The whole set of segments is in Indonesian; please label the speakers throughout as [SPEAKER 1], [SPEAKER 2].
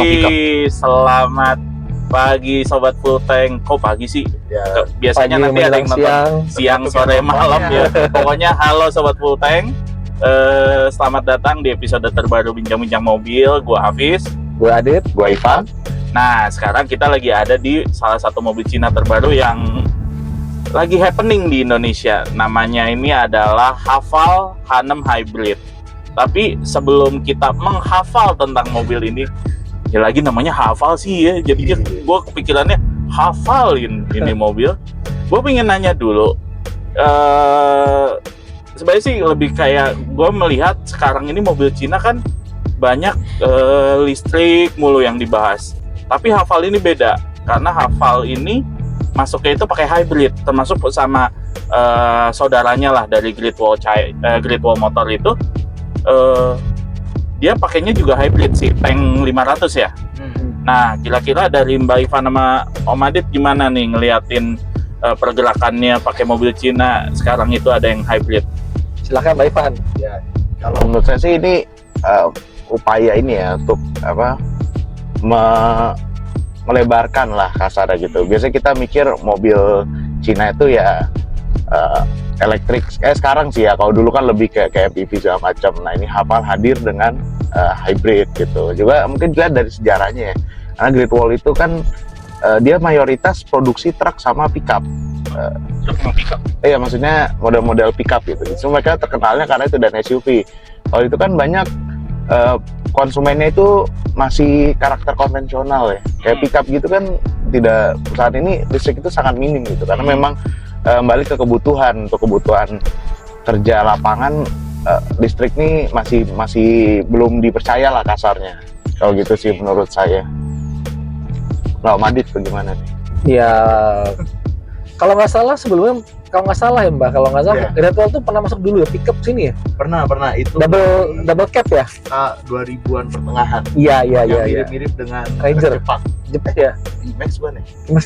[SPEAKER 1] pickup.
[SPEAKER 2] Selamat pagi Sobat Full Tank. Kok pagi sih?
[SPEAKER 1] Ya,
[SPEAKER 2] Biasanya
[SPEAKER 3] pagi,
[SPEAKER 2] nanti ada yang nonton siang, sore, malam ya. Pokoknya halo Sobat Full Tank. Selamat datang di episode terbaru Bincang-Bincang Mobil. Gua Hafiz.
[SPEAKER 3] Gue Adit.
[SPEAKER 1] Gue Ivan.
[SPEAKER 2] Nah, sekarang kita lagi ada di salah satu mobil Cina terbaru yang lagi happening di Indonesia. Namanya ini adalah Haval H6 Hybrid. Tapi sebelum kita menghafal tentang mobil ini, ya lagi namanya hafal sih ya. Jadi gue kepikirannya hafalin ini mobil. Gue pengen nanya dulu. Sebenarnya sih lebih kayak gue melihat sekarang ini mobil Cina kan banyak listrik mulu yang dibahas. Tapi Haval ini beda karena Haval ini masuknya itu pakai hybrid, termasuk sama saudaranya lah dari Great Wall Motor itu. Dia pakainya juga hybrid sih, tank 500 ya. Nah, kira-kira dari Mbak Ivan sama Om Adit gimana nih ngeliatin pergerakannya pakai mobil Cina sekarang itu ada yang hybrid?
[SPEAKER 3] Silakan Mbak Ivan.
[SPEAKER 1] Ya, kalau menurut saya sih ini upaya ini ya untuk melebarkan lah kasarnya gitu. Biasanya kita mikir mobil Cina itu ya elektrik. Sekarang sih ya, kalau dulu kan lebih kayak MPV segala macam. Nah, ini Haval hadir dengan hybrid gitu. Juga mungkin dilihat dari sejarahnya ya. Karena Great Wall itu kan dia mayoritas produksi truk sama pickup. Iya, maksudnya model-model pickup gitu. So, mereka terkenalnya karena itu dan SUV. Kalau itu kan banyak konsumennya itu masih karakter konvensional ya. Kayak pickup gitu kan tidak, saat ini listrik itu sangat minim gitu. Karena memang balik ke kebutuhan, untuk kebutuhan kerja lapangan, listrik nih masih belum dipercaya lah kasarnya. Kalau gitu sih menurut saya. Nah, Madit bagaimana nih?
[SPEAKER 3] Ya, kalau nggak salah sebelumnya, kalau nggak salah ya Mbak, kalau nggak salah Great Wall tuh pernah masuk dulu ya pickup sini ya?
[SPEAKER 4] Pernah itu
[SPEAKER 3] Double cab ya?
[SPEAKER 4] 2000-an pertengahan.
[SPEAKER 3] Iya.
[SPEAKER 4] Mirip-mirip dengan
[SPEAKER 3] Ranger.
[SPEAKER 4] Jepang.
[SPEAKER 3] Jepang ya?
[SPEAKER 4] Max bukan ya?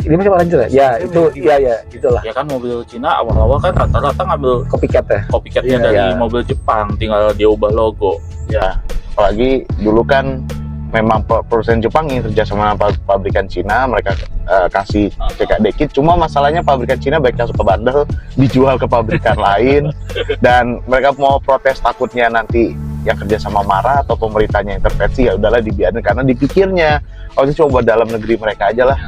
[SPEAKER 3] Ini masih Ranger ya? Ya, itu iya itulah.
[SPEAKER 2] Ya kan mobil Cina awal-awal kan rata-rata ngambil
[SPEAKER 3] Copycat ya?
[SPEAKER 2] copycatnya
[SPEAKER 3] Iya,
[SPEAKER 2] dari
[SPEAKER 3] iya.
[SPEAKER 2] mobil Jepang, tinggal dia ubah logo.
[SPEAKER 1] Ya, apalagi dulu kan memang perusahaan Jepang ingin kerja sama pabrikan Cina, mereka kasih kayak dekit. Cuma masalahnya pabrikan Cina baiknya suka bandel, dijual ke pabrikan lain, dan mereka mau protes takutnya nanti yang kerja sama marah atau pemerintahnya intervensi. Ya udahlah dibiarin, karena dipikirnya itu coba dalam negeri mereka aja lah.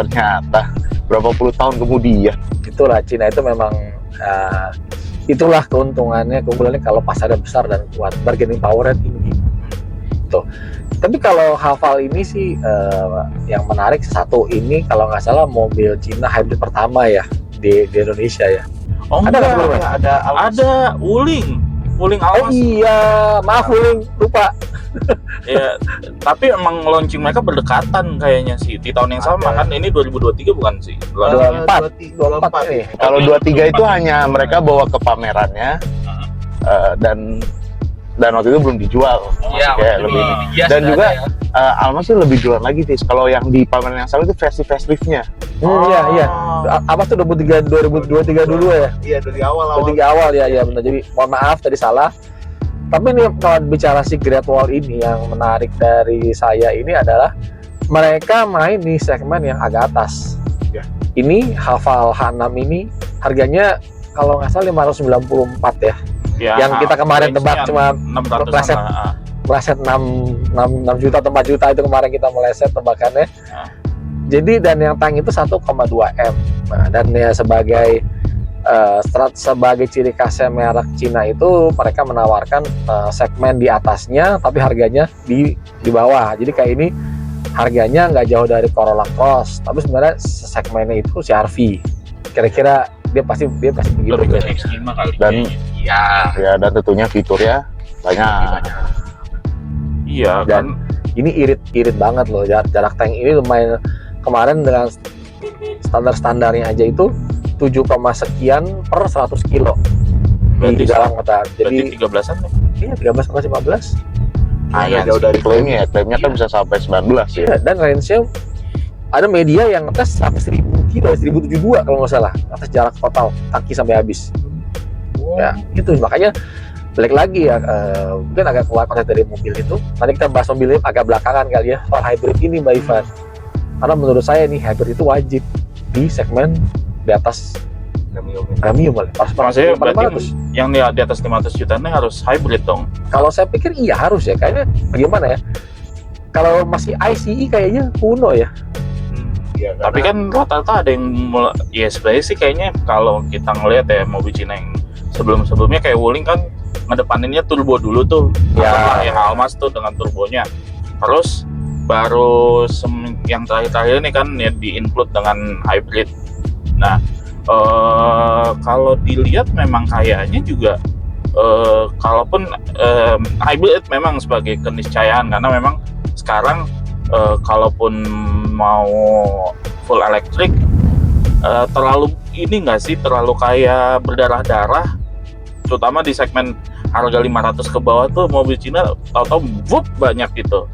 [SPEAKER 1] Ternyata berapa puluh tahun kemudian.
[SPEAKER 3] Itulah Cina itu memang itulah keunggulannya kalau pasarnya besar dan kuat, bargaining powernya tinggi. Tuh. Tapi kalau Haval ini sih yang menarik satu, ini kalau nggak salah mobil Cina hybrid pertama ya di Indonesia ya.
[SPEAKER 2] Oh
[SPEAKER 3] Ada
[SPEAKER 2] enggak,
[SPEAKER 3] nggak sebelumnya?
[SPEAKER 2] ada Wuling
[SPEAKER 3] Oh
[SPEAKER 2] Almas.
[SPEAKER 3] iya, maaf Wuling, lupa.
[SPEAKER 2] Ya, tapi emang launching mereka berdekatan kayaknya sih di tahun yang sama kan. Ini 2023 bukan sih?
[SPEAKER 3] 24 ini.
[SPEAKER 1] Kalau 23 itu hanya mereka bawa ke pamerannya, dan waktu itu belum dijual.
[SPEAKER 2] Iya,
[SPEAKER 1] Kayak lebih ini. Dan juga Almas sih lebih jualan lagi sih. Kalau yang di pameran yang sama itu faceliftnya.
[SPEAKER 3] Iya. Apa tuh 2023 dulu ya?
[SPEAKER 4] Iya, dari awal.
[SPEAKER 3] 23 awal ya benar. Jadi mohon maaf tadi salah. Tapi ini kalau bicara si Great Wall ini, yang menarik dari saya ini adalah mereka main di segmen yang agak atas.
[SPEAKER 4] Ya.
[SPEAKER 3] Ini Haval H6 ini harganya kalau nggak salah 594 ya.
[SPEAKER 2] Ya,
[SPEAKER 3] Yang kita kemarin tebak cuma
[SPEAKER 2] 600
[SPEAKER 3] meleset 6 juta atau 4 juta itu kemarin kita meleset tebakannya. Jadi dan yang tank itu 1,2 M. Nah, dan ya sebagai sebagai ciri khasnya merek Cina itu, mereka menawarkan segmen di atasnya tapi harganya di bawah. Jadi kayak ini harganya nggak jauh dari Corolla Cross, tapi sebenarnya segmennya itu CR-V. Kira-kira dia pasti begitu.
[SPEAKER 2] lebih ke X5 kali.
[SPEAKER 1] Dan
[SPEAKER 2] ya,
[SPEAKER 1] dan tentunya fiturnya banyak.
[SPEAKER 2] iya
[SPEAKER 3] Dan
[SPEAKER 2] kan.
[SPEAKER 3] ini irit banget loh, jarak tank ini lumayan. Kemarin dengan standarnya aja itu 7, sekian per 100 kilo
[SPEAKER 2] Berarti
[SPEAKER 3] di dalam kota.
[SPEAKER 2] Jadi
[SPEAKER 3] Jadi
[SPEAKER 2] 13-an ya?
[SPEAKER 3] iya 13,15.
[SPEAKER 1] Jauh dari klaimnya kan bisa sampai 19 ya.
[SPEAKER 3] Iya, dan range-nya ada media yang ngetes sampai 1000 kilo, 1072 kalau nggak salah, atas jarak total tangki sampai habis. Ya, gitu makanya balik lagi ya, mungkin agak keluar konteks dari mobil itu. Nanti kita bahas mobil ini agak belakangan kali ya, soal hybrid ini Mbak Ivan. Karena menurut saya nih hybrid itu wajib di segmen di atas premium malah.
[SPEAKER 2] Maksudnya berarti yang di atas 500 juta ini harus hybrid dong.
[SPEAKER 3] Kalau saya pikir iya harus ya, kayaknya bagaimana ya? Kalau masih ICE kayaknya kuno ya.
[SPEAKER 4] Iya,
[SPEAKER 2] Tapi kan rata-rata ada yang ya sebenarnya sih kayaknya kalau kita ngelihat ya mobil Cina yang sebelumnya kayak Wuling kan ngedepaninnya turbo dulu tuh.
[SPEAKER 3] Ya.
[SPEAKER 2] Yang Almas tuh dengan turbonya. Terus baru yang terakhir-terakhir ini kan ya di-include dengan hybrid. Nah, kalau dilihat memang kayaknya juga kalaupun hybrid memang sebagai keniscayaan karena memang sekarang kalaupun mau full electric terlalu ini nggak sih, terlalu kayak berdarah-darah, terutama di segmen harga 500 ke bawah tuh mobil Cina atau wup banyak gitu.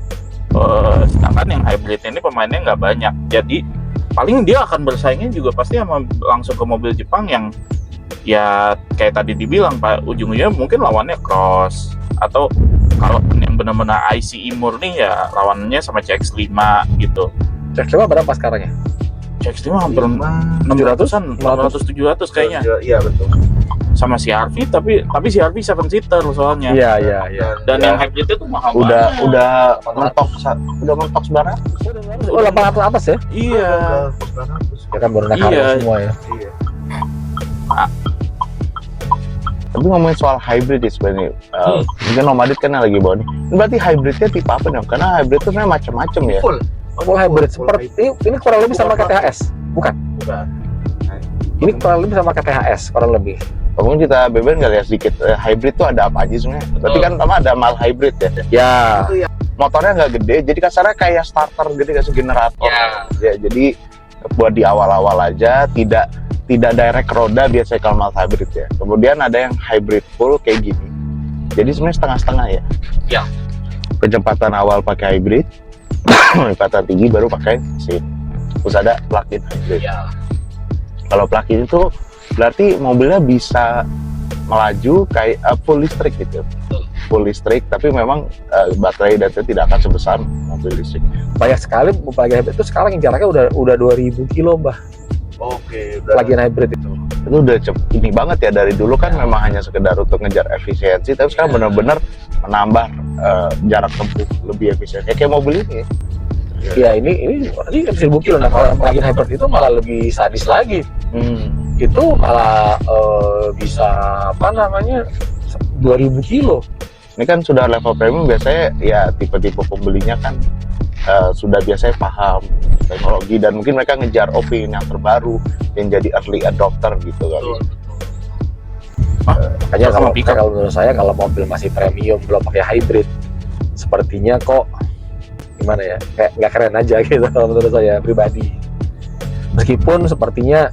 [SPEAKER 2] Sedangkan yang hybrid ini pemainnya nggak banyak, jadi paling dia akan bersaingnya juga pasti sama langsung ke mobil Jepang yang ya kayak tadi dibilang Pak, ujung-ujungnya mungkin lawannya Cross, atau kalau yang benar-benar ICE murni ya lawannya sama CX-5 gitu.
[SPEAKER 3] CX-5 berapa sekarang ya?
[SPEAKER 2] CX-5 hampir 600-an, 600-700 kayaknya.
[SPEAKER 4] Iya betul.
[SPEAKER 2] Sama CR-V, tapi CR-V 7-seater soalnya.
[SPEAKER 3] Iya.
[SPEAKER 2] Dan
[SPEAKER 1] Ya.
[SPEAKER 2] yang hybrid itu mahal
[SPEAKER 1] Udah
[SPEAKER 2] banget.
[SPEAKER 1] mentok sebarang.
[SPEAKER 3] Oh 800 atas ya?
[SPEAKER 2] Iya.
[SPEAKER 3] Ya kan baru naik harga
[SPEAKER 2] Iya.
[SPEAKER 3] semua ya.
[SPEAKER 4] Iya.
[SPEAKER 1] Tapi ngomongin soal hybrid ya sebenarnya, mungkin Om Adit kan yang lagi bawa nih. Ini berarti hybridnya tipe apa nih? Karena hybrid itu sebenarnya macam-macam ya.
[SPEAKER 4] Full.
[SPEAKER 3] Full hybrid seperti ini kurang lebih sama KTHS. Bukan. Ini kurang lebih sama KTHS, kurang lebih.
[SPEAKER 1] Mungkin kita beberin kali ya sedikit, hybrid itu ada apa aja sebenarnya? Berarti kan pertama ada mild hybrid ya.
[SPEAKER 3] Ya.
[SPEAKER 1] Motornya nggak gede, jadi kasarnya kayak starter gede, kayak generator. Ya, jadi buat di awal-awal aja, tidak direct roda biasanya kalau mild hybrid ya. Kemudian ada yang hybrid full kayak gini. Jadi sebenarnya setengah-setengah ya.
[SPEAKER 2] Ya.
[SPEAKER 1] Kecepatan awal pakai hybrid, kecepatan tinggi baru pakai mesin. Terus ada plug-in hybrid.
[SPEAKER 2] Ya.
[SPEAKER 1] Kalau plug-in itu berarti mobilnya bisa melaju kayak full listrik gitu.
[SPEAKER 2] Betul.
[SPEAKER 1] Full listrik, tapi memang baterai dan itu tidak akan sebesar mobil listrik.
[SPEAKER 3] Banyak sekali plug-in hybrid itu sekarang yang jaraknya udah 2000 kilo Mbah.
[SPEAKER 4] Oke, udah.
[SPEAKER 3] Plug-in hybrid itu.
[SPEAKER 1] Itu udah ini banget ya, dari dulu kan memang hanya sekedar untuk ngejar efisiensi, tapi sekarang benar-benar menambah jarak tempuh lebih efisien. Ya kayak mobil ini.
[SPEAKER 3] Ya ini 1000 kilo. Nah kalau yang plug-in hybrid itu malah lebih sadis lagi. Itu malah bisa apa namanya 2000 kilo.
[SPEAKER 1] Ini kan sudah level premium, biasanya ya tipe-tipe pembelinya kan sudah biasanya paham teknologi dan mungkin mereka ngejar opini yang terbaru yang jadi early adopter gitu kali.
[SPEAKER 3] Makanya
[SPEAKER 2] Sama pickup.
[SPEAKER 3] kalau menurut saya kalau mobil masih premium belum pakai hybrid, sepertinya kok gimana ya, kayak nggak keren aja gitu kalau menurut saya pribadi. Meskipun sepertinya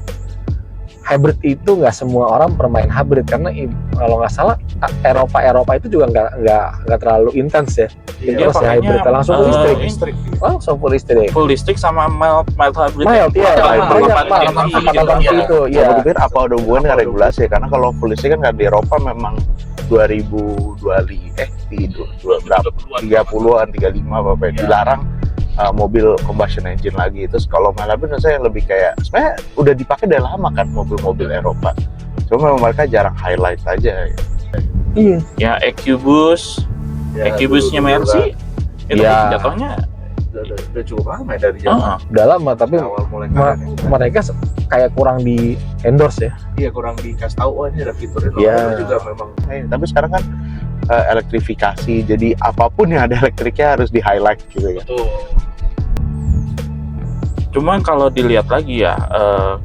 [SPEAKER 3] hybrid itu nggak semua orang bermain hybrid, karena kalau nggak salah Eropa itu juga nggak terlalu intens ya.
[SPEAKER 2] Dia
[SPEAKER 3] Terus
[SPEAKER 2] pakainya,
[SPEAKER 3] hybrid langsung full listrik,
[SPEAKER 4] Listrik.
[SPEAKER 3] langsung full listrik.
[SPEAKER 2] Full listrik sama mild hybrid.
[SPEAKER 3] Mild ya,
[SPEAKER 2] Hybrid.
[SPEAKER 3] banyak itu
[SPEAKER 1] Ya,
[SPEAKER 3] ya.
[SPEAKER 1] aku pikir apa ada hubungan dengan regulasi ya? Karena kalau full listrik kan di Eropa memang 2020 berapa? 30-an, 35 apa ya, dilarang mobil combustion engine lagi. Terus kalau mild hybrid saya lebih kayak sebenarnya udah dipakai dari lama kan mobil-mobil Eropa. Cuma memang mereka jarang highlight aja.
[SPEAKER 3] Iya.
[SPEAKER 2] Ya EQ-Bus, EQ-Busnya Mercy itu
[SPEAKER 3] Ya.
[SPEAKER 2] jatuhnya
[SPEAKER 4] Udah cukup lama ya dari zaman
[SPEAKER 3] Udah lama tapi
[SPEAKER 4] awal mulai
[SPEAKER 3] ma-
[SPEAKER 4] karirnya.
[SPEAKER 3] mereka kayak kurang di endorse ya.
[SPEAKER 4] Iya, kurang dikasih tahu, oh ini ada fitur itu.
[SPEAKER 3] Iya.
[SPEAKER 4] Itu juga memang
[SPEAKER 1] Tapi sekarang kan elektrifikasi, jadi apapun yang ada elektriknya harus di highlight gitu ya.
[SPEAKER 2] Cuman kalau dilihat lagi ya,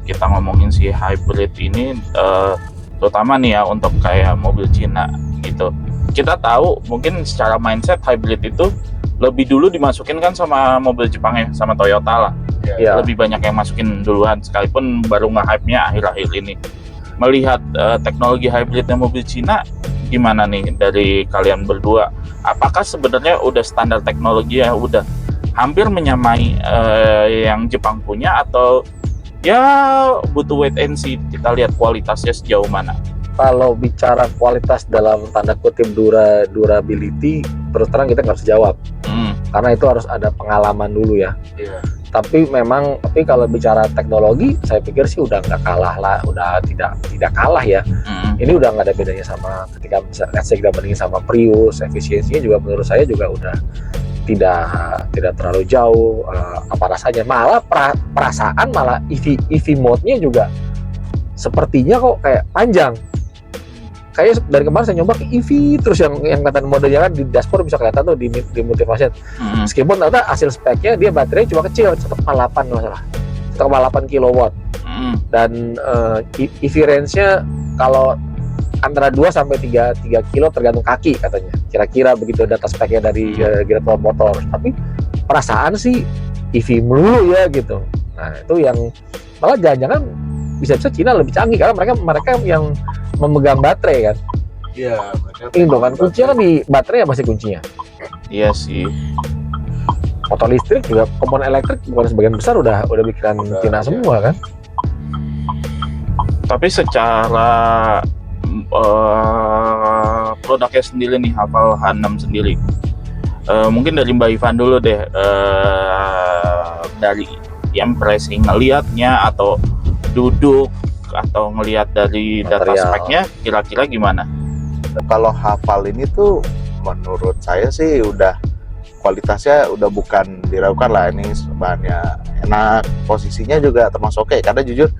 [SPEAKER 2] kita ngomongin si hybrid ini, terutama nih ya untuk kayak mobil Cina gitu. Kita tahu mungkin secara mindset hybrid itu lebih dulu dimasukin kan sama mobil Jepang ya, sama Toyota lah.
[SPEAKER 3] Iya.
[SPEAKER 2] Lebih banyak yang masukin duluan, sekalipun baru nge-hype-nya akhir-akhir ini. Melihat teknologi hybridnya mobil Cina, gimana nih dari kalian berdua? Apakah sebenarnya udah standar teknologi ya udah hampir menyamai yang Jepang punya, atau ya butuh wait and see, kita lihat kualitasnya sejauh mana?
[SPEAKER 3] kalau bicara kualitas dalam tanda kutip durability, terus terang kita nggak bisa jawab. Karena itu harus ada pengalaman dulu ya.
[SPEAKER 4] Iya.
[SPEAKER 3] Tapi kalau bicara teknologi, saya pikir sih udah nggak kalah lah, udah tidak kalah ya. Ini udah nggak ada bedanya sama ketika kita bandingin sama Prius, efisiensinya juga menurut saya juga udah tidak terlalu jauh. Apa rasanya? Malah perasaan malah EV mode-nya juga sepertinya kok kayak panjang. Kayak dari kemarin saya nyoba ke EV terus yang kelihatan modenya kan di dashboard bisa kelihatan tuh di motivasi. Meskipun ternyata hasil speknya dia baterainya cuma kecil 1,8 masalah 1,8 kilowatt. Dan EV range-nya kalau antara 2 sampai 3 kilo tergantung kaki katanya. Kira-kira begitu data speknya dari Great Wall Motors. Tapi perasaan sih EV melulu ya gitu. Nah, itu yang malah jangan-jangan bisa-bisa Cina lebih canggih karena mereka yang memegang baterai kan.
[SPEAKER 4] Iya,
[SPEAKER 3] Ini dong kan kuncinya kan di baterai ya, masih kuncinya.
[SPEAKER 2] Iya sih.
[SPEAKER 3] Motor listrik juga komponen elektrik bukan sebagian besar udah bikinan Cina semua kan.
[SPEAKER 2] Tapi secara produknya sendiri nih, Haval H6 sendiri, mungkin dari Mbak Ivan dulu deh, dari impresi ngelihatnya atau duduk atau ngelihat dari data
[SPEAKER 3] Material.
[SPEAKER 2] speknya, kira-kira gimana?
[SPEAKER 1] Kalau Haval ini tuh menurut saya sih udah kualitasnya udah bukan diragukan lah, ini bahannya enak, posisinya juga termasuk oke. Karena jujur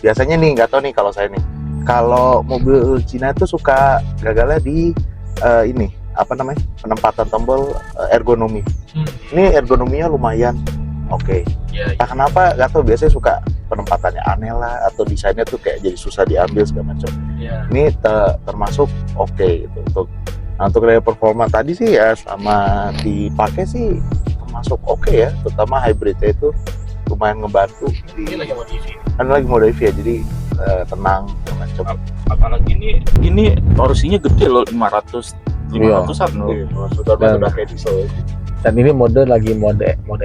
[SPEAKER 1] biasanya nih nggak tahu nih kalau saya nih, kalau mobil Cina itu suka gagalnya di ini apa namanya, penempatan tombol ergonomi. Ini ergonominya lumayan oke. Nah, kenapa nggak tahu, biasanya suka penempatannya aneh lah atau desainnya tuh kayak jadi susah diambil segala macam. Ini termasuk oke gitu. Untuk dari performa tadi sih ya sama dipakai sih termasuk oke ya, terutama hybridnya itu lumayan ngebantu.
[SPEAKER 2] Ini lagi
[SPEAKER 1] mode EV ya, jadi tenang segala macam.
[SPEAKER 2] apalagi ini torsinya gede loh, 500-an loh.
[SPEAKER 4] Sudah kayak diesel.
[SPEAKER 3] Dan ini mode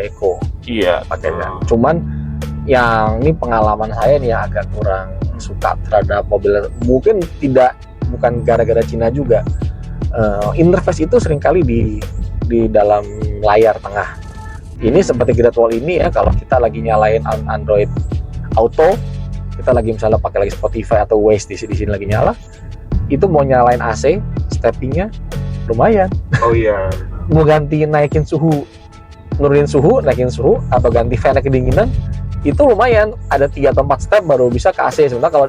[SPEAKER 3] eco
[SPEAKER 2] Iya.
[SPEAKER 3] pakainya. Cuman yang ini pengalaman saya nih yang agak kurang suka terhadap mobil, mungkin bukan gara-gara Cina juga. Interface itu seringkali di dalam layar tengah. Ini seperti Great Wall ini ya, kalau kita lagi nyalain Android Auto, kita lagi misalnya pakai lagi Spotify atau Waze di sini lagi nyala, itu mau nyalain AC, steppingnya lumayan.
[SPEAKER 4] Oh iya.
[SPEAKER 3] Mau ganti naikin suhu, nurunin suhu, naikin suhu, atau ganti fan kedinginan, itu lumayan. Ada 3 atau 4 step baru bisa ke AC. Sementara kalau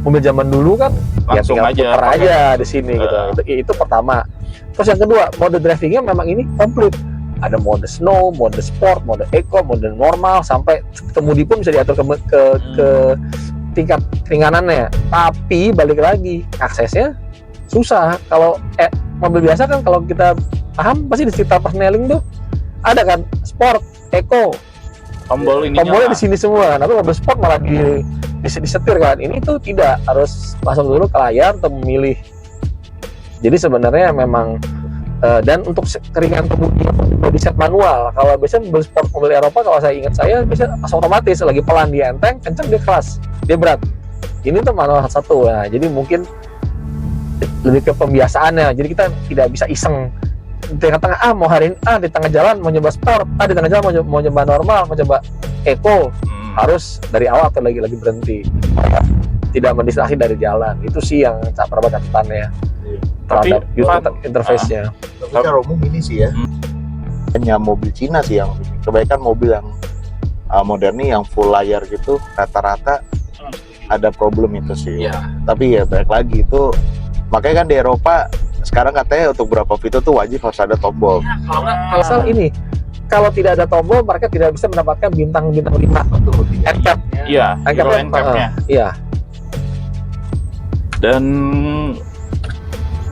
[SPEAKER 3] mobil zaman dulu kan
[SPEAKER 2] Langsung
[SPEAKER 3] ya tinggal puter aja di sini gitu. Itu pertama. Terus yang kedua, mode drivingnya memang ini komplit. Ada mode snow, mode sport, mode eco, mode normal, sampai kemudi pun bisa diatur ke tingkat keringanannya. Tapi balik lagi, aksesnya susah. Kalau mobil biasa kan kalau kita paham pasti di sekitar persneling tuh ada kan sport, eco, tombolnya di sini semua. Tapi mobil sport malah disetir kan. Ini tuh tidak, harus langsung dulu ke layar untuk memilih. Jadi sebenarnya memang dan untuk keringan kemudi di set manual. Kalau biasanya mobil sport, mobil Eropa, kalau saya ingat biasanya pas otomatis, lagi pelan dia enteng, kenceng dia keras, dia berat. Ini tuh manual satu ya. Jadi mungkin lebih ke pembiasaannya. Jadi kita tidak bisa iseng di tengah-tengah, mau hari ini di tengah jalan mau nyoba sport, di tengah jalan mau nyoba normal, mau coba eco, harus dari awal atau lagi berhenti, tidak mendistraksi dari jalan. Itu sih yang catatannya terhadap user interface-nya.
[SPEAKER 4] Tapi secara umum ini sih ya.
[SPEAKER 1] Hanya mobil Cina sih yang kebanyakan mobil yang modern nih yang full layar gitu rata-rata ada problem itu sih. Tapi ya balik lagi itu, makanya kan di Eropa sekarang katanya untuk beberapa fitur tuh wajib harus ada tombol.
[SPEAKER 3] Kalau ini, kalau tidak ada tombol mereka tidak bisa mendapatkan bintang 5 NCAP.
[SPEAKER 2] Iya, Euro NCAP-nya.
[SPEAKER 3] Iya.
[SPEAKER 2] Dan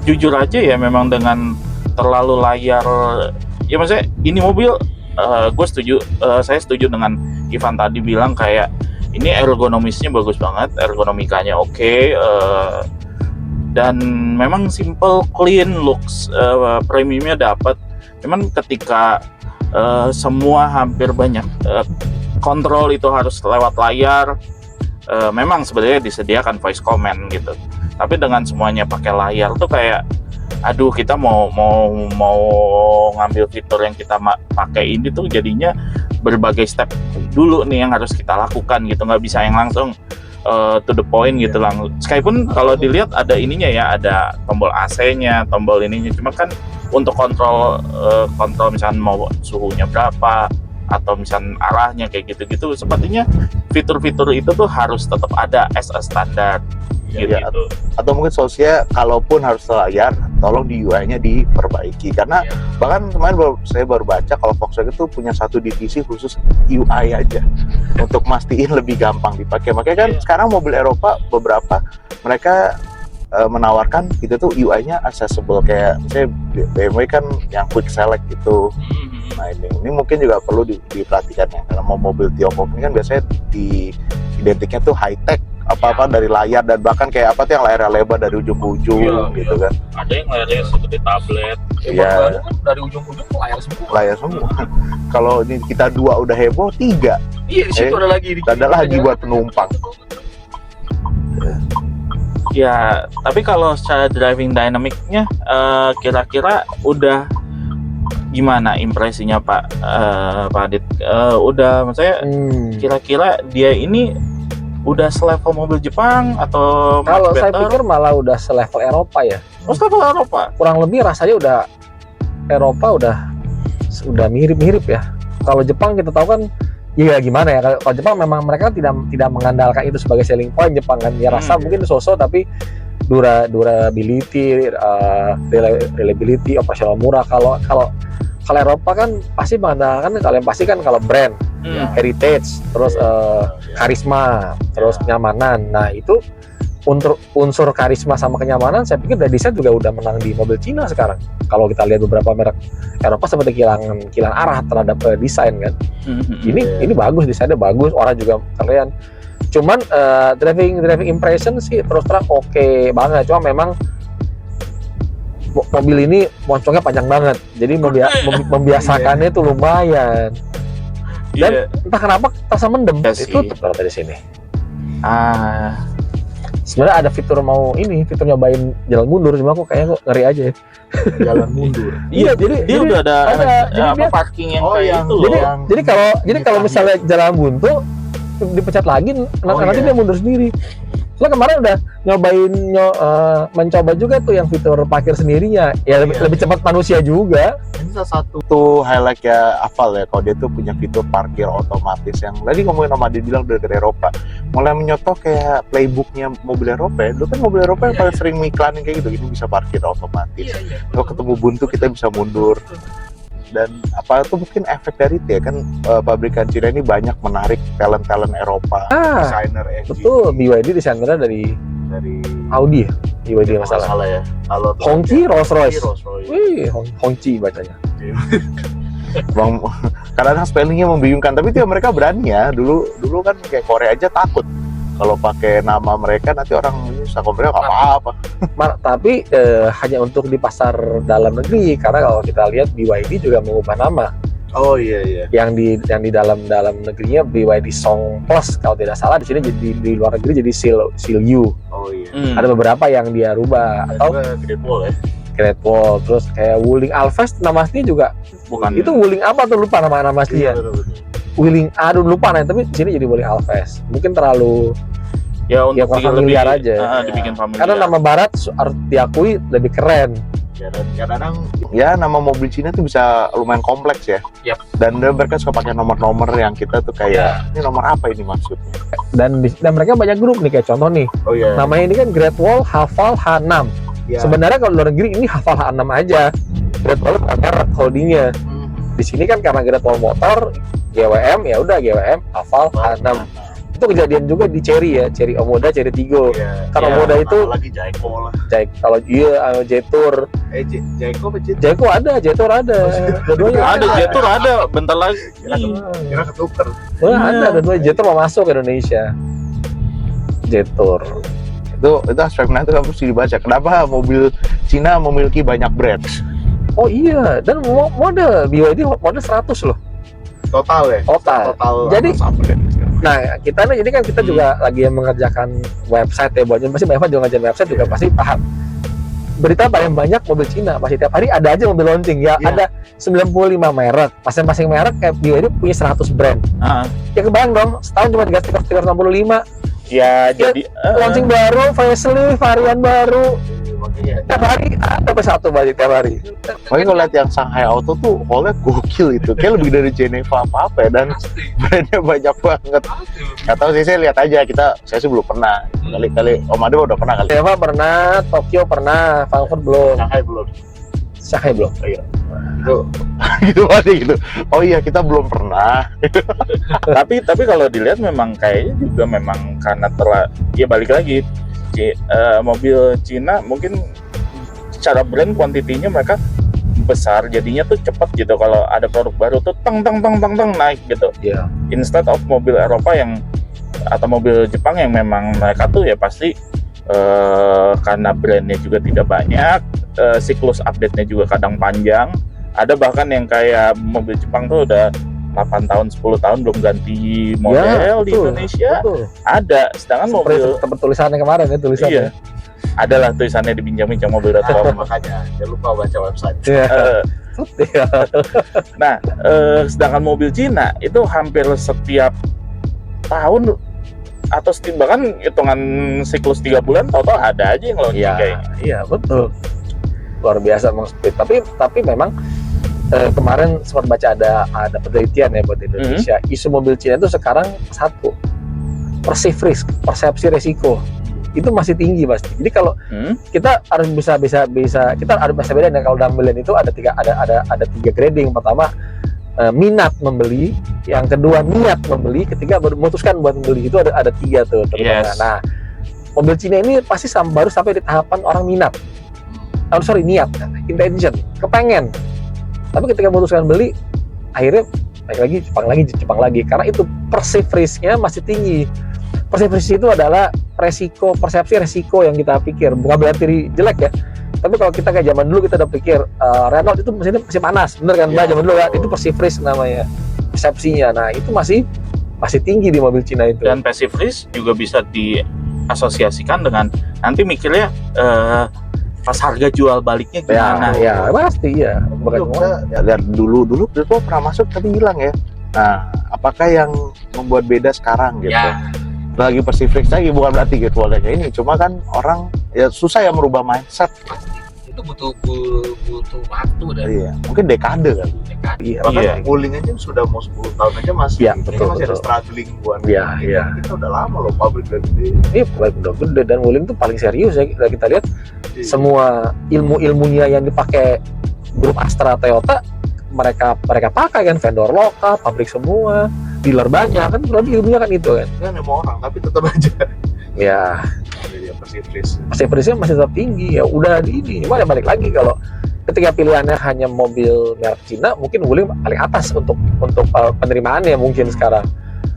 [SPEAKER 2] jujur aja ya, memang dengan terlalu layar, ya maksudnya ini mobil, saya setuju dengan Ivan tadi bilang kayak ini ergonomisnya bagus banget, ergonomikanya oke, dan memang simple, clean looks, premiumnya dapat. Memang ketika semua hampir banyak kontrol itu harus lewat layar, memang sebenarnya disediakan voice command gitu. Tapi dengan semuanya pakai layar tuh kayak, aduh, kita mau ngambil fitur yang kita pakai ini tuh jadinya berbagai step dulu nih yang harus kita lakukan gitu, nggak bisa yang langsung to the point gitu langsung. Meskipun kalau dilihat ada ininya ya, ada tombol AC-nya, tombol ininya, cuma kan untuk kontrol misalnya mau suhunya berapa atau misalnya arahnya kayak gitu-gitu, sepertinya fitur-fitur itu tuh harus tetap ada as a standar gitu.
[SPEAKER 1] Ya, atau mungkin solusinya kalaupun harus layar, tolong di UI-nya diperbaiki, karena bahkan kemarin saya baru baca kalau Volkswagen itu punya satu divisi khusus UI aja untuk mastiin lebih gampang dipakai. Makanya kan sekarang mobil Eropa beberapa mereka menawarkan itu tuh UI-nya accessible, kayak misalnya BMW kan yang quick select gitu. Nah ini mungkin juga perlu diperhatikan ya, karena mobil Tiongkok ini kan biasanya identiknya tuh high tech, apa-apa dari layar, dan bahkan kayak apa tuh yang layarnya lebar dari ujung ke ujung gitu kan.
[SPEAKER 2] Ada yang layarnya seperti tablet.
[SPEAKER 3] Iya. Dari ujung-ujung ke layar semua.
[SPEAKER 1] Layar semua. Kalau ini kita 2 udah heboh, 3.
[SPEAKER 3] Iya, di situ ada lagi.
[SPEAKER 1] Ada lagi buat penumpang.
[SPEAKER 2] Ya, tapi kalau secara driving dynamic-nya kira-kira udah gimana impresinya Pak Adit? Udah, maksudnya kira-kira dia ini udah selevel mobil Jepang atau
[SPEAKER 3] kalau saya pikir malah udah selevel Eropa ya.
[SPEAKER 2] Oh, selevel Eropa?
[SPEAKER 3] Kurang lebih rasanya udah Eropa udah mirip-mirip ya. Kalau Jepang kita tahu kan, ya gimana ya, kalau Jepang memang mereka tidak mengandalkan itu sebagai selling point Jepang kan. Ya rasa mungkin so-so, tapi durability, reliability, operasional murah. Kalau Eropa kan pasti mengandalkan, kalian pasti kan kalau brand, heritage, terus karisma, terus kenyamanan. Nah itu unsur karisma sama kenyamanan, saya pikir dari desain juga udah menang di mobil Cina sekarang. Kalau kita lihat beberapa merek Eropa seperti kehilangan arah terhadap desain kan. Ini bagus, desainnya bagus, orang juga keren. Cuman driving impression sih terus terang oke banget. Cuma memang mobil ini moncongnya panjang banget, jadi membiasakannya itu lumayan. Dan entah kenapa terasa mendem. Itu ternyata dari sini. Sebenarnya ada fitur fitur nyobain jalan mundur, cuma aku kayaknya kok ngeri aja ya.
[SPEAKER 4] Jalan mundur.
[SPEAKER 2] Iya, jadi dia udah ada
[SPEAKER 3] dia
[SPEAKER 2] parking yang kayak itu loh.
[SPEAKER 3] Jadi kalau misalnya jalan buntu dipecat lagi, nanti dia mundur sendiri. Soalnya kemarin udah mencoba juga tuh yang fitur parkir sendirinya, ya lebih cepat manusia juga.
[SPEAKER 1] Ini salah satu highlight ya Aval ya, kalau dia tuh punya fitur parkir otomatis yang tadi ngomongin sama dia bilang dari Eropa, mulai menyotok kayak playbooknya mobil Eropa ya. Dulu kan mobil Eropa yang paling sering mengiklanin kayak gitu, ini bisa parkir otomatis. Kalau ketemu buntu kita bisa mundur. Dan apa itu mungkin efek dari itu ya kan, pabrikan Cina ini banyak menarik talent Eropa, desainer ya.
[SPEAKER 3] Betul, BYD desainernya dari Audi ya, BYD masalah
[SPEAKER 1] ya. Kalau
[SPEAKER 3] Hongqi Rolls-Royce. Wih, Hongqi bacanya.
[SPEAKER 1] Bang, kadang spellingnya membingungkan, tapi itu mereka berani ya. Dulu kan kayak Korea aja takut kalau pakai nama mereka nanti orang bisa komennya nggak apa-apa.
[SPEAKER 3] Tapi hanya untuk di pasar dalam negeri, karena kalau kita lihat BYD juga mengubah nama.
[SPEAKER 4] Oh iya.
[SPEAKER 3] Yang di dalam negerinya BYD Song Plus kalau tidak salah, di sini jadi di luar negeri jadi Seal U.
[SPEAKER 4] Oh iya.
[SPEAKER 3] Ada beberapa yang dia rubah. Atau
[SPEAKER 4] Great Wall ya.
[SPEAKER 3] Great Wall, terus kayak Wuling Alphest nama aslinya juga
[SPEAKER 2] bukan
[SPEAKER 3] itu Wuling apa tuh, lupa nama aslinya. Wuling lupa tapi di sini jadi Wuling Alphest. Mungkin terlalu
[SPEAKER 2] untuk
[SPEAKER 3] bikin familiar aja.
[SPEAKER 2] Dibikin familiar.
[SPEAKER 3] Karena nama barat harus diakui lebih keren.
[SPEAKER 4] Dan kadang-kadang
[SPEAKER 1] Ya nama mobil Cina tuh bisa lumayan kompleks ya. Dan mereka suka pakai nomor-nomor yang kita tuh kayak ini nomor apa ini maksudnya.
[SPEAKER 3] Dan mereka banyak grup nih, kayak contoh nih.
[SPEAKER 4] oh iya.
[SPEAKER 3] Namanya ini kan Great Wall Hafal H6.
[SPEAKER 4] Ya.
[SPEAKER 3] Sebenarnya kalau luar negeri ini Hafal H6 aja. Great Wall merek holdingnya. Di sini kan karena Great Wall motor GWM, ya udah GWM Hafal H6. Itu kejadian juga di Chery ya, Chery Omoda, Chery Tiggo. Kalau Omoda itu
[SPEAKER 4] lagi Jayco lah.
[SPEAKER 3] kalau Jetour,
[SPEAKER 4] Jayco apa Jayco?
[SPEAKER 3] Jayco ada, Jetour ada. Dua-duanya
[SPEAKER 2] Ada Jetour ada, bentar lagi.
[SPEAKER 4] Kira ketuker.
[SPEAKER 3] Ada dua-duanya. Jetour mau masuk ke Indonesia. Jetour.
[SPEAKER 1] Itu aspek menarik tuh harus dibaca. Kenapa mobil Cina memiliki banyak brand?
[SPEAKER 3] Oh iya, dan model BYD model 100 loh.
[SPEAKER 4] Total ya.
[SPEAKER 3] Total. Jadi Nah, kita nih jadi kan kita juga lagi mengerjakan website ya, buatnya pasti Mbak Eva juga ngerjain website juga pasti paham. Berita paling banyak mobil Cina, masih tiap hari ada aja mobil launching ya.
[SPEAKER 1] Iya.
[SPEAKER 3] Ada 95 merek, masing-masing merek kayak BYD punya 100 brand.
[SPEAKER 2] Ah,
[SPEAKER 3] Ya kebayang dong, setahun cuma 365
[SPEAKER 2] ya jadi
[SPEAKER 3] launching baru, facelift, varian baru.
[SPEAKER 4] Makanya
[SPEAKER 3] Tiap hari ada satu balik tiap hari.
[SPEAKER 1] Makanya kalau lihat yang Shanghai Auto tuh hallnya gokil itu, kayak lebih dari Geneva apa ya, dan brandnya banyak banget. Nggak tahu sih, saya lihat aja, saya sih belum pernah. Kali-kali Om Ade udah pernah kali.
[SPEAKER 3] Eva pernah, Tokyo pernah, Frankfurt belum,
[SPEAKER 4] Shanghai belum.
[SPEAKER 3] Shanghai belum.
[SPEAKER 4] Itu
[SPEAKER 1] Gitu aja gitu. Oh iya, kita belum pernah.
[SPEAKER 2] tapi kalau dilihat memang kayaknya juga memang karena ya balik lagi mobil Cina mungkin secara brand kuantitinya mereka besar, jadinya tuh cepat gitu. Kalau ada produk baru tuh teng naik gitu.
[SPEAKER 3] Iya.
[SPEAKER 2] Instead of mobil Eropa atau mobil Jepang yang memang mereka tuh ya pasti karena brandnya juga tidak banyak, siklus update-nya juga kadang panjang. Ada bahkan yang kayak mobil Jepang tuh udah 8 tahun, 10 tahun belum ganti model di Indonesia.
[SPEAKER 3] Betul.
[SPEAKER 2] Ada, sedangkan mobil
[SPEAKER 3] Seperti tulisannya kemarin ya, tulisannya.
[SPEAKER 2] iya, adalah tulisannya dibinjam-binjam mobil.com.
[SPEAKER 4] makanya jangan lupa baca website.
[SPEAKER 3] Iya.
[SPEAKER 2] Eh,
[SPEAKER 3] Iya.
[SPEAKER 2] Nah, sedangkan mobil Cina itu hampir setiap tahun atau bahkan hitungan siklus 3 bulan total ada aja yang launching
[SPEAKER 3] Iya,
[SPEAKER 2] kayaknya.
[SPEAKER 3] iya betul. Luar biasa Bang Speed. Tapi memang kemarin sempat baca ada penelitian ya buat Indonesia. Isu mobil Cina itu sekarang satu, perceived risk, persepsi resiko itu masih tinggi pasti. Jadi kalau kita harus bisa kita harus bisa beda. Kalau dalam pembelian itu ada tiga grading. Pertama minat membeli, yang kedua niat membeli, ketiga baru memutuskan buat membeli. Itu ada tiga tuh.
[SPEAKER 2] Yes.
[SPEAKER 3] Nah, mobil Cina ini pasti baru sampai di tahapan orang minat. Niat, intention, kepengen. Tapi ketika memutuskan beli, akhirnya naik lagi, Jepang lagi. Karena itu perceived risk-nya masih tinggi. Perceived risk itu adalah persepsi resiko yang kita pikir. Bukan berarti jelek ya. Tapi kalau kita kayak zaman dulu kita udah pikir Renault itu mesinnya masih panas, bener kan Mbak? Zaman dulu kan itu perceived risk namanya, persepsinya. Nah itu masih tinggi di mobil Cina itu.
[SPEAKER 2] Dan passive risk juga bisa diasosiasikan dengan nanti mikirnya pas harga jual baliknya gimana.
[SPEAKER 3] Ya pasti ya.
[SPEAKER 1] Lihat dulu pernah masuk tapi hilang ya. Nah, apakah yang membuat beda sekarang gitu?
[SPEAKER 4] Ya.
[SPEAKER 1] Lagi perceived risk lagi, bukan berarti gitu adanya ini. Cuma kan orang ya susah ya merubah mindset.
[SPEAKER 4] Itu butuh waktu dan
[SPEAKER 1] Iya, mungkin dekade kan.
[SPEAKER 3] Iya.
[SPEAKER 4] bahkan
[SPEAKER 2] Iya.
[SPEAKER 4] Wuling aja sudah mau 10 tahun aja masih
[SPEAKER 3] Iya,
[SPEAKER 4] ini
[SPEAKER 3] betul,
[SPEAKER 4] masih ada
[SPEAKER 3] betul.
[SPEAKER 4] struggling buat
[SPEAKER 3] Iya, iya.
[SPEAKER 4] kita udah lama loh pabrik udah gede.
[SPEAKER 3] Ini udah gede dan Wuling tuh paling serius ya. Kita lihat semua ilmunya yang dipakai grup Astra Toyota mereka pakai kan, vendor lokal, pabrik semua, dealer banyak kan, berarti ilmunya kan itu kan.
[SPEAKER 4] kan mau orang tapi tetap aja
[SPEAKER 3] Ya,
[SPEAKER 4] dia perceived risk.
[SPEAKER 3] perceived risk-nya masih tetap tinggi ya. Udah di ini, cuma ya balik lagi kalau ketika pilihannya hanya mobil merek Cina, mungkin Wuling paling atas untuk penerimaannya mungkin sekarang.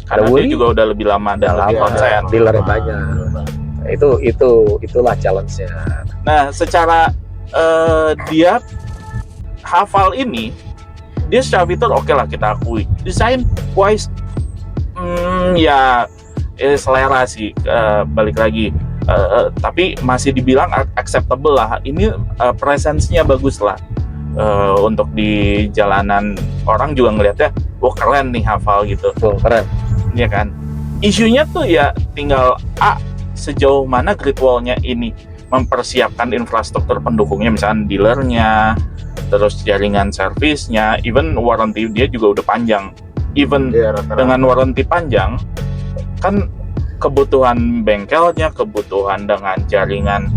[SPEAKER 2] Karena dia
[SPEAKER 3] Wuling
[SPEAKER 2] juga udah lebih lama dan lebih
[SPEAKER 3] lama,
[SPEAKER 2] konsen.
[SPEAKER 3] dealernya banyak. Nah, itulah challenge-nya.
[SPEAKER 2] Nah, secara dia hafal ini, dia secara fitur oke lah kita akui. Desain wise, ya selera sih, balik lagi. Tapi masih dibilang acceptable lah. Ini presence-nya bagus lah. Untuk di jalanan orang juga ngelihatnya, wah keren nih hafal gitu.
[SPEAKER 3] Tuh, keren.
[SPEAKER 2] Ya kan? Isunya tuh ya tinggal sejauh mana Great Wall-nya ini mempersiapkan infrastruktur pendukungnya, misalnya dealernya, terus jaringan servisnya, even warranty dia juga udah panjang. Even
[SPEAKER 4] Iya, rata-rata.
[SPEAKER 2] dengan warranty panjang, kan kebutuhan bengkelnya, kebutuhan dengan jaringan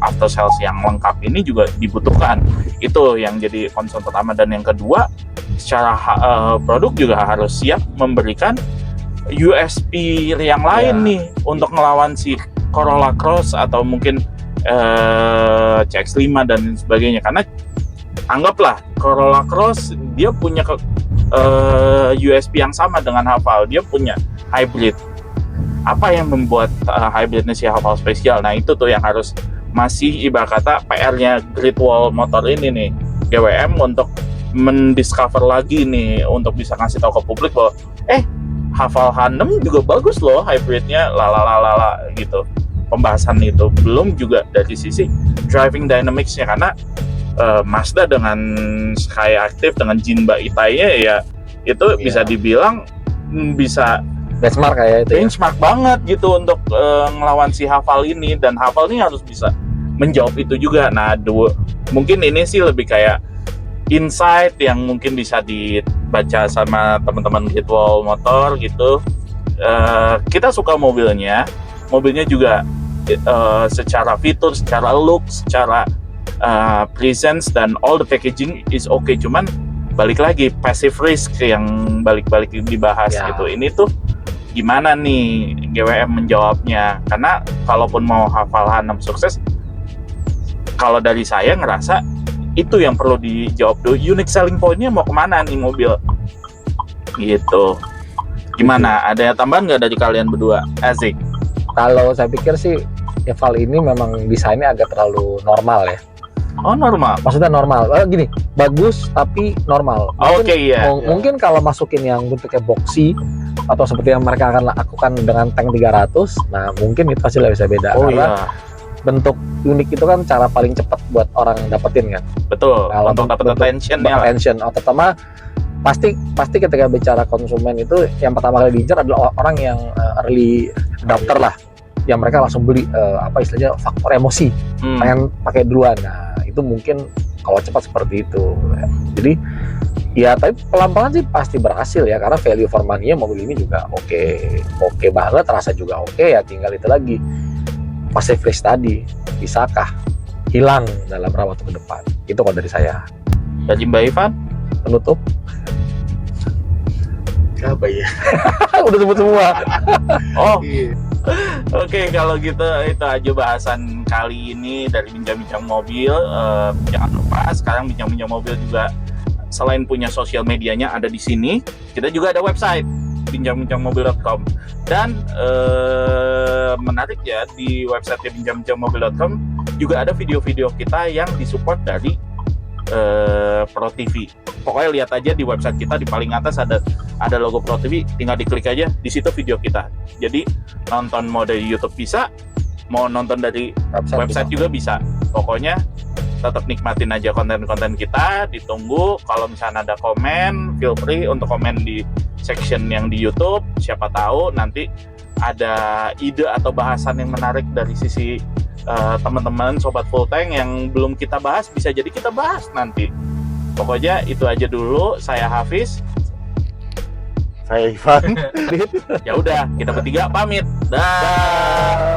[SPEAKER 2] after sales yang lengkap ini juga dibutuhkan. Itu yang jadi concern pertama. Dan yang kedua, secara produk juga harus siap memberikan USP yang lain nih untuk ngelawan si Corolla Cross atau mungkin CX-5 dan sebagainya. Karena anggaplah Corolla Cross dia punya USP yang sama dengan Haval, dia punya hybrid. Apa yang membuat hybridnya si Haval spesial? Nah itu tuh yang harus masih ibarat kata PR-nya Great Wall Motor ini nih, GWM, untuk mendiscover lagi nih, untuk bisa ngasih tahu ke publik bahwa Haval H6 juga bagus loh hybridnya, lalalala gitu. Pembahasan itu belum juga dari sisi driving dynamics-nya, karena Mazda dengan Sky Active dengan Jinba Itai-nya ya itu bisa dibilang bisa
[SPEAKER 3] benchmark kayak itu ya.
[SPEAKER 2] benchmark banget gitu untuk ngelawan si Haval ini, dan Haval ini harus bisa menjawab itu juga. Nah, mungkin ini sih lebih kayak insight yang mungkin bisa dibaca sama teman-teman Greatwall Motor gitu. Kita suka mobilnya juga secara fitur, secara look, secara presence dan all the packaging is okay, cuman balik lagi passive risk yang balik-balik dibahas
[SPEAKER 3] Ya.
[SPEAKER 2] gitu. Ini tuh gimana nih GWM menjawabnya, karena kalaupun mau Haval H6 sukses, kalau dari saya ngerasa itu yang perlu dijawab dulu, unique selling point-nya mau kemana nih mobil gitu. Gimana, ada tambahan nggak dari kalian berdua? Asik.
[SPEAKER 3] Kalau saya pikir sih Haval ini memang desainnya agak terlalu normal ya.
[SPEAKER 2] Oh, normal.
[SPEAKER 3] Maksudnya normal, gini, bagus tapi normal.
[SPEAKER 2] Oke, iya.
[SPEAKER 3] Mungkin kalau masukin yang bentuknya boxy atau seperti yang mereka akan lakukan dengan tank 300, nah mungkin itu hasilnya bisa beda.
[SPEAKER 2] Oh
[SPEAKER 3] Karena
[SPEAKER 2] iya,
[SPEAKER 3] bentuk unik itu kan cara paling cepat buat orang dapetin kan.
[SPEAKER 2] betul.
[SPEAKER 3] Kalau
[SPEAKER 2] Untuk dapat
[SPEAKER 3] bentuk-
[SPEAKER 2] attention-nya lah.
[SPEAKER 3] Attention, terutama pasti ketika bicara konsumen itu yang pertama kali diincar adalah orang yang early adopter lah, yang mereka langsung beli apa istilahnya faktor emosi, pengen pakai duluan. Nah itu mungkin kalau cepat seperti itu. Jadi ya tapi pelan-pelan sih pasti berhasil ya, karena value for money-nya mobil ini juga oke banget, rasa juga oke ya. Tinggal itu lagi passive risk tadi bisakah hilang dalam beberapa waktu ke depan. Itu kalau dari saya.
[SPEAKER 2] Dari Mbak Ivan?
[SPEAKER 3] Penutup.
[SPEAKER 4] Apa ya?
[SPEAKER 3] Udah sebut semua.
[SPEAKER 2] Oh,
[SPEAKER 4] Iya.
[SPEAKER 2] oke, kalau gitu itu aja bahasan kali ini dari bincang-bincang mobil. Jangan lupa sekarang bincang-bincang mobil juga selain punya sosial medianya ada di sini, kita juga ada website bincang-bincangmobil.com, dan menarik ya, di website bincang-bincangmobil.com juga ada video-video kita yang disupport dari Pro TV. Pokoknya lihat aja di website kita, di paling atas ada logo Pro TV, tinggal diklik aja, di situ video kita. Jadi nonton mau dari YouTube bisa, mau nonton dari website juga bisa. Pokoknya tetap nikmatin aja konten-konten kita, ditunggu. Kalau misalnya ada komen, feel free untuk komen di section yang di YouTube. Siapa tahu nanti ada ide atau bahasan yang menarik dari sisi teman-teman sobat full tank yang belum kita bahas, bisa jadi kita bahas nanti. Pokoknya itu aja dulu. Saya Hafiz.
[SPEAKER 1] Saya Ivan.
[SPEAKER 2] Ya udah, kita bertiga pamit. Dah.